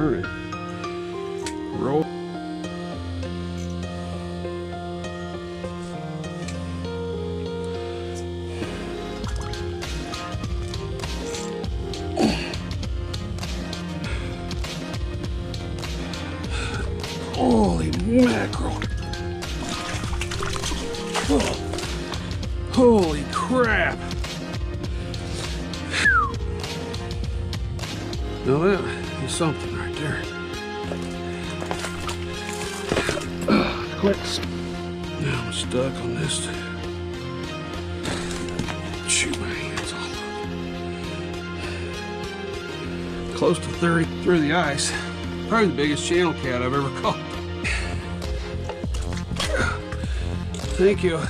turn it. Roll. Holy mackerel. Oh, holy crap. Now that is something right there. Clicks. Now I'm stuck on this. Shoot my hands off. Close to 30 through the ice. Probably the biggest channel cat I've ever caught. Thank you.